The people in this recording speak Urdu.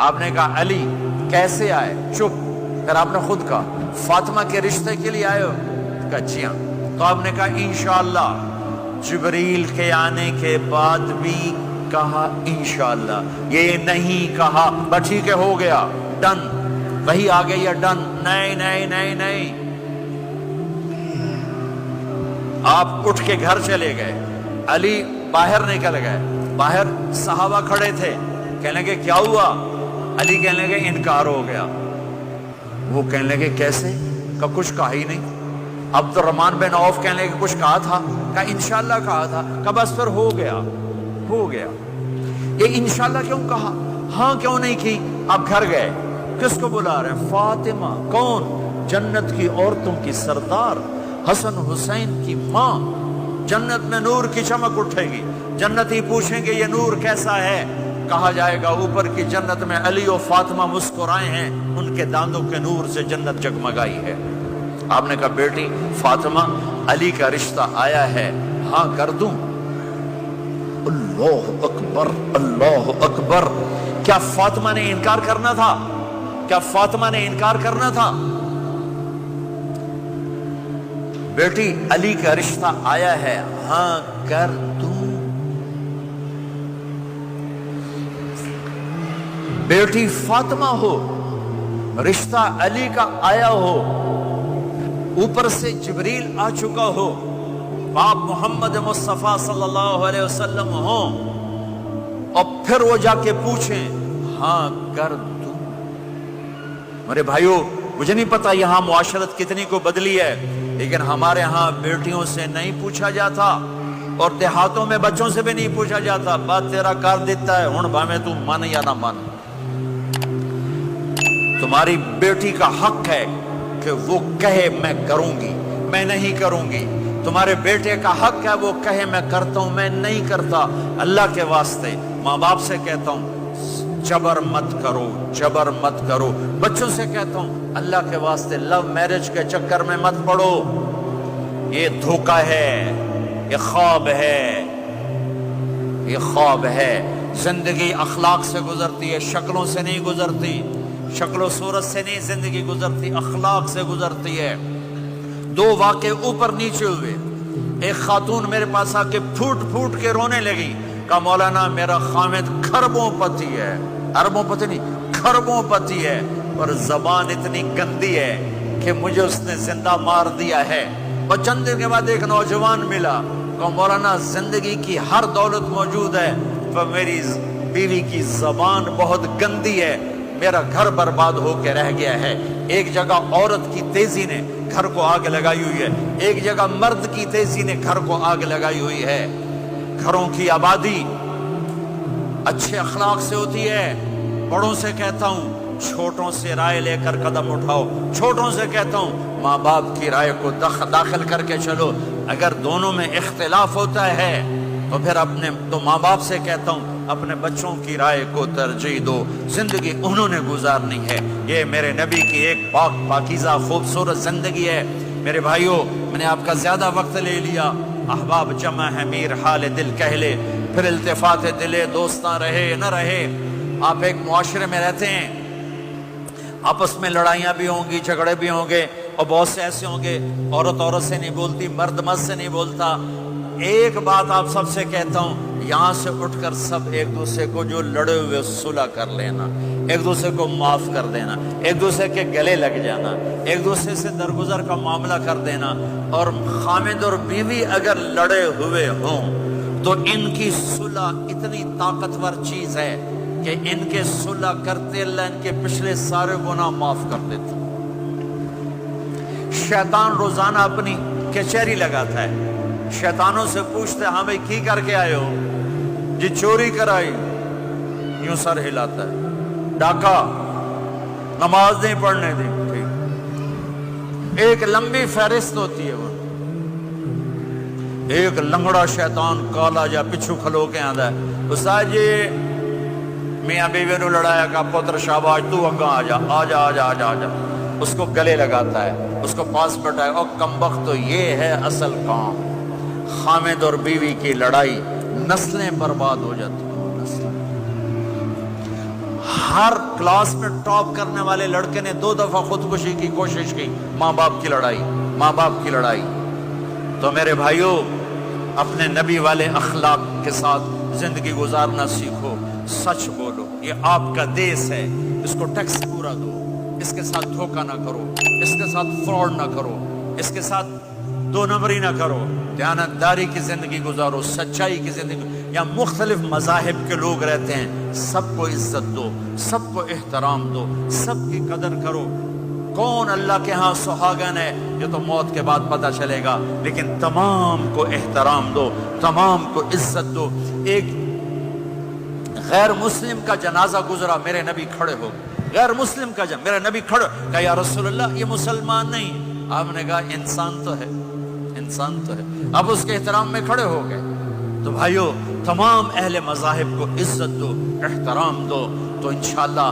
آپ نے کہا علی کیسے آئے؟ چپ. پھر آپ نے خود کہا فاطمہ کے رشتے کے لیے آئے ہو؟ کہا جی ہاں. تو آپ نے کہا انشاءاللہ. جبریل کے آنے کے بعد بھی کہا انشاءاللہ، یہ نہیں کہا بس ٹھیک ہے ہو گیا ڈن، وہی آ گئی ہے ڈن. نہیں نہیں نہیں نہیں. آپ اٹھ کے گھر چلے گئے، علی باہر نکل گئے. باہر صحابہ کھڑے تھے، کہنے لگے کیا ہوا؟ علی کہنے لگے انکار ہو گیا. وہ کہنے لگے کیسے؟ کہ کچھ کہا ہی نہیں. عبد الرحمن بن عوف کہنے لگے کچھ کہا تھا؟ کہ انشاءاللہ کہا تھا. کہ بس پھر ہو گیا ہو گیا. یہ انشاءاللہ کیوں کہا؟ ہاں کیوں نہیں کی؟ آپ گھر گئے، کس کو بلا رہے ہیں؟ فاطمہ. کون؟ جنت کی عورتوں کی سردار، حسن حسین کی ماں. جنت میں نور کی چمک اٹھے گی. جنتی پوچھیں گے یہ نور کیسا ہے؟ کہا جائے گا اوپر کی جنت میں علی و فاطمہ مسکرائے ہیں، ان کے دانتوں کے نور سے جنت جگمگائی ہے. آپ نے کہا بیٹی فاطمہ علی کا رشتہ آیا ہے، ہاں کر دوں؟ اللہ اکبر اللہ اکبر. کیا فاطمہ نے انکار کرنا تھا؟ کیا فاطمہ نے انکار کرنا تھا؟ بیٹی علی کا رشتہ آیا ہے، ہاں کر دوں. بیٹی فاطمہ ہو، رشتہ علی کا آیا ہو، اوپر سے جبریل آ چکا ہو، باپ محمد مصطفیٰ صلی اللہ علیہ وسلم ہو، اور پھر وہ جا کے پوچھیں ہاں کر دوں. میرے بھائیو مجھے نہیں پتا یہاں معاشرت کتنی کو بدلی ہے، لیکن ہمارے ہاں بیٹیوں سے نہیں پوچھا جاتا، اور دیہاتوں میں بچوں سے بھی نہیں پوچھا جاتا. بات تیرا کر دیتا ہے ہن بھاویں تو مان یا نہ مان. تمہاری بیٹی کا حق ہے کہ وہ کہے میں کروں گی، میں نہیں کروں گی. تمہارے بیٹے کا حق ہے وہ کہے میں کرتا ہوں، میں نہیں کرتا. اللہ کے واسطے ماں باپ سے کہتا ہوں جبر مت کرو، جبر مت کرو. بچوں سے کہتا ہوں اللہ کے واسطے لو میرج کے چکر میں مت پڑو. یہ دھوکہ ہے، یہ خواب ہے، یہ خواب ہے. زندگی اخلاق سے گزرتی ہے، شکلوں سے نہیں گزرتی. شکل و صورت سے نہیں زندگی گزرتی، اخلاق سے گزرتی ہے. دو واقعے اوپر نیچے ہوئے. ایک خاتون میرے پاس آ کے پھوٹ پھوٹ کے رونے لگی. کہا مولانا میرا خامد کھربوں پتی ہے، اربوں پتی نہیں کھربوں پتی ہے، اور زبان اتنی گندی ہے کہ مجھے اس نے زندہ مار دیا ہے. اور چند دن کے بعد ایک نوجوان ملا. کہا مولانا زندگی کی ہر دولت موجود ہے پر میری بیوی کی زبان بہت گندی ہے، میرا گھر برباد ہو کے رہ گیا ہے. ایک جگہ عورت کی تیزی نے گھر کو آگ لگائی ہوئی ہے، ایک جگہ مرد کی تیزی نے گھر کو آگ لگائی ہوئی ہے. گھروں کی آبادی اچھے اخلاق سے ہوتی ہے. بڑوں سے کہتا ہوں چھوٹوں سے رائے لے کر قدم اٹھاؤ. چھوٹوں سے کہتا ہوں ماں باپ کی رائے کو داخل کر کے چلو. اگر دونوں میں اختلاف ہوتا ہے تو ماں باپ سے کہتا ہوں اپنے بچوں کی رائے کو ترجیح دو. زندگی انہوں نے گزارنی ہے. یہ میرے نبی کی ایک پاکیزہ خوبصورت زندگی ہے. میرے بھائیوں میں نے آپ کا زیادہ وقت لے لیا. احباب جمع ہے میر حال دل کہہ لے، پھر التفات دلے دوستاں رہے نہ رہے. آپ ایک معاشرے میں رہتے ہیں، آپس میں لڑائیاں بھی ہوں گی، جھگڑے بھی ہوں گے، اور بہت سے ایسے ہوں گے عورت عورت سے نہیں بولتی، مرد مرد سے نہیں بولتا. ایک بات آپ سب سے کہتا ہوں، یہاں سے اٹھ کر سب ایک دوسرے کو جو لڑے ہوئے صلح کر لینا، ایک دوسرے کو معاف کر دینا، ایک دوسرے کے گلے لگ جانا، ایک دوسرے سے درگزر کا معاملہ کر دینا. اور خامد اور بیوی اگر لڑے ہوئے ہوں تو ان کی صلح اتنی طاقتور چیز ہے کہ ان کے صلح کرتے اللہ ان کے پچھلے سارے گناہ معاف کر دیتا. شیطان روزانہ اپنی کچہری لگاتا ہے. شیطانوں سے پوچھتے ہاں بھائی کی کر کے آئے ہو؟ جی چوری کرائی. یوں سر ہلاتا ہے. ڈاکہ، نماز نہیں پڑھنے دی. ٹھیک، ایک لمبی فہرست ہوتی ہے. وہ ایک لنگڑا شیطان کالا جا پچھو کھلو کے آندا ہے. استاد جی میاں بیوی نے لڑایا، کا پتر شاباش تو اگاں آ جا آ جا آ جا آ جا آ جا. اس کو گلے لگاتا ہے، اس کو پاس بٹھائے. اور کمبخت تو یہ ہے اصل کام. خامد اور بیوی کی لڑائی، نسلیں برباد ہو جاتی ہیں. ہر کلاس میں ٹاپ کرنے والے لڑکے نے 2 دفعہ خودکشی کی کوشش کی، ماں باپ کی لڑائی۔ تو میرے بھائیوں، اپنے نبی والے اخلاق کے ساتھ زندگی گزارنا سیکھو، سچ بولو، یہ آپ کا دیس ہے، اس کو ٹیکس پورا دو، اس کے ساتھ دھوکہ نہ کرو، اس کے ساتھ فراڈ نہ کرو، اس کے ساتھ 2 نمبری نہ کرو، دیانتداری کی زندگی گزارو، سچائی کی زندگی۔ یا مختلف مذاہب کے لوگ رہتے ہیں، سب کو عزت دو، سب کو احترام دو، سب کی قدر کرو۔ کون اللہ کے ہاں سہاگن ہے یہ تو موت کے بعد پتہ چلے گا، لیکن تمام کو احترام دو، تمام کو عزت دو۔ ایک غیر مسلم کا جنازہ گزرا، میرے نبی کھڑے ہو گئے، غیر مسلم کا میرے نبی کھڑے، کہا یا رسول اللہ یہ مسلمان نہیں، آپ نے کہا انسان تو ہے، انسان تو ہے، اب اس کے احترام میں کھڑے ہو گئے۔ تو بھائیو، تمام اہل مذاہب کو عزت دو، احترام دو، تو انشاءاللہ